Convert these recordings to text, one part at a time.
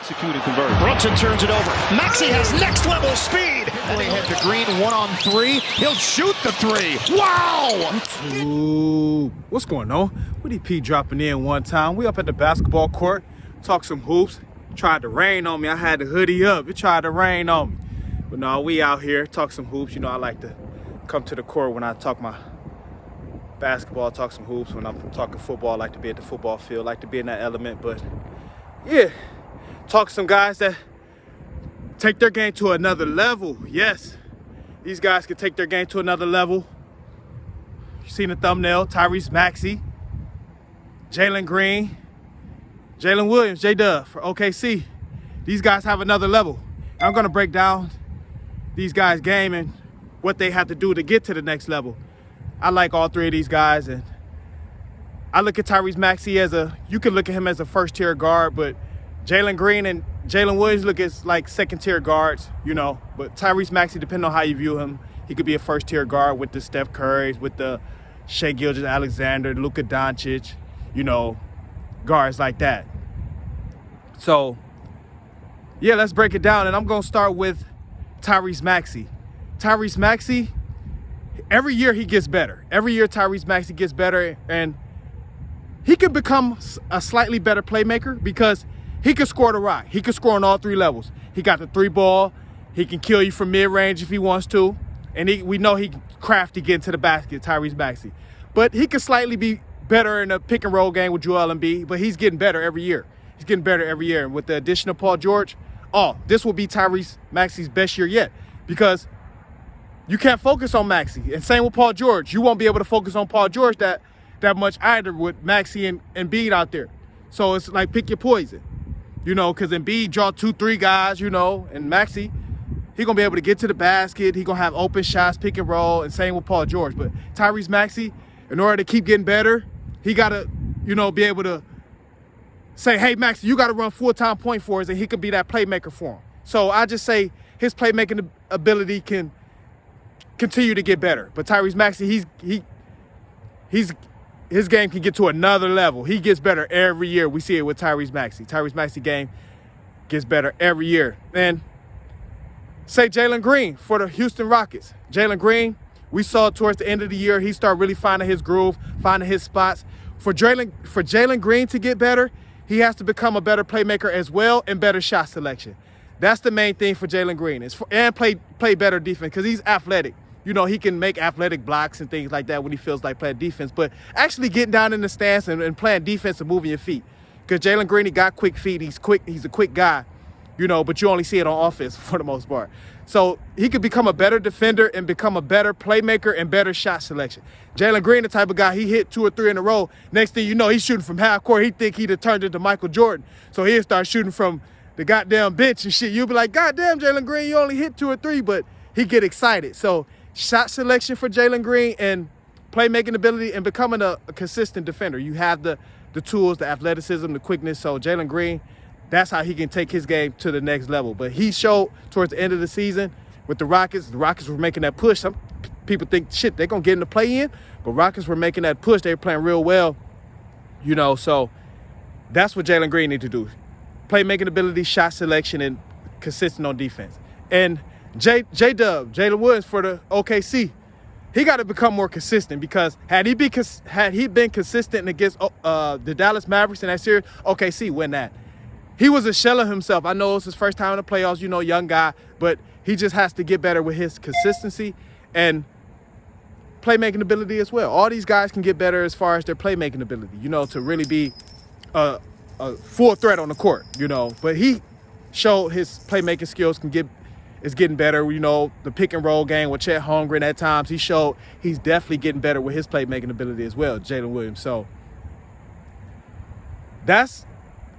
execute and convert. Brunson turns it over. Maxey has next level speed. And they head to Green 1-on-3. He'll shoot the three. Wow! Ooh, what's going on? Witty P dropping in one time. We up at the basketball court, talk some hoops. Tried to rain on me. I had to hoodie up. It tried to rain on me. But no, we out here, talk some hoops. You know, I like to come to the court when I talk my basketball, talk some hoops. When I'm talking football, I like to be at the football field, like to be in that element. But yeah, talk some guys that take their game to another level. Yes, these guys can take their game to another level. You seen the thumbnail, Tyrese Maxey, Jalen Green, Jalen Williams, J-Dub for OKC. These guys have another level. I'm gonna break down these guys' game and what they have to do to get to the next level. I like all three of these guys, and I look at Tyrese Maxey you can look at him as a first-tier guard, but Jalen Green and Jalen Williams look as like second-tier guards, you know. But Tyrese Maxey, depending on how you view him, he could be a first-tier guard with the Steph Currys, with the Shai Gilgeous-Alexander, Luka Doncic, you know, guards like that. So, yeah, let's break it down, and I'm going to start with Tyrese Maxey. Tyrese Maxey, every year he gets better. Every year Tyrese Maxey gets better, and he can become a slightly better playmaker because he can score the rock. He can score on all three levels. He got the three ball. He can kill you from mid-range if he wants to, and we know he crafty getting to the basket, Tyrese Maxey. But he could slightly be better in a pick-and-roll game with Joel Embiid, but he's getting better every year. He's getting better every year. And with the addition of Paul George, this will be Tyrese Maxey's best year yet, because you can't focus on Maxey. And same with Paul George. You won't be able to focus on Paul George that much either with Maxey and Embiid out there. So it's like pick your poison, you know, because Embiid draw 2-3 guys, you know, and Maxey, he going to be able to get to the basket. He going to have open shots, pick and roll, and same with Paul George. But Tyrese Maxey, in order to keep getting better, he got to, you know, be able to say, hey, Maxey, you got to run full-time point for us, and he could be that playmaker for him. So I just say his playmaking ability can continue to get better. But Tyrese Maxey, his game can get to another level. He gets better every year. We see it with Tyrese Maxey. Tyrese Maxey game gets better every year. And say Jalen Green for the Houston Rockets. Jalen Green, we saw towards the end of the year, he started really finding his groove, finding his spots. For Jalen Green to get better, he has to become a better playmaker as well and better shot selection. That's the main thing for Jalen Green, and play better defense, because he's athletic. You know, he can make athletic blocks and things like that when he feels like playing defense, but actually getting down in the stance and playing defense and moving your feet. Because Jalen Green, he got quick feet. He's quick. He's a quick guy, you know, but you only see it on offense for the most part. So he could become a better defender and become a better playmaker and better shot selection. Jalen Green, the type of guy, he hit 2 or 3 in a row. Next thing you know, he's shooting from half court. He think he'd have turned into Michael Jordan. So he'll start shooting from the goddamn bench and shit. You'll be like, goddamn, Jalen Green, you only hit 2 or 3, but he get excited. So shot selection for Jalen Green and playmaking ability and becoming a consistent defender. You have the tools, the athleticism, the quickness. So Jalen Green, that's how he can take his game to the next level. But he showed towards the end of the season with the Rockets were making that push. Some people think, shit, they're going to get in the play-in. But Rockets were making that push. They were playing real well, you know. So that's what Jalen Green need to do. Playmaking ability, shot selection, and consistent on defense. And J-Dub, Jalen Williams for the OKC, he got to become more consistent, because had he been consistent against the Dallas Mavericks in that series, OKC win that. He was a shell of himself. I know it's his first time in the playoffs, you know, young guy, but he just has to get better with his consistency and playmaking ability as well. All these guys can get better as far as their playmaking ability, you know, to really be a full threat on the court, you know. But he showed his playmaking skills is getting better. You know, the pick and roll game with Chet Holmgren at times, he showed he's definitely getting better with his playmaking ability as well, Jalen Williams. So that's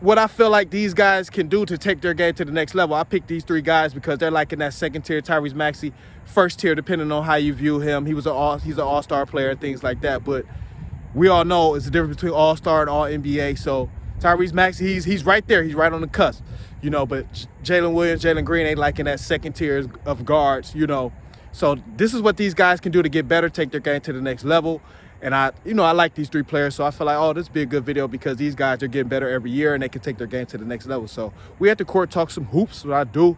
what I feel like these guys can do to take their game to the next level. I picked these 3 guys because they're like in that second tier. Tyrese Maxey, first tier, depending on how you view him. He's an all-star player and things like that. But we all know it's the difference between all-star and all-NBA. So Tyrese Maxey, he's right there. He's right on the cusp, you know. But Jalen Williams, Jalen Green ain't like in that second tier of guards, you know. So this is what these guys can do to get better, take their game to the next level. And I like these 3 players, so I feel like, oh, this would be a good video because these guys are getting better every year and they can take their game to the next level. So we at the court talk some hoops, what I do.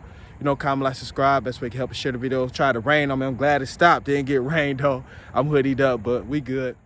Comment, like, subscribe. Best way to help us share the video. Try to rain on me. I'm glad it stopped. Didn't get rained though. I'm hoodied up, but we good.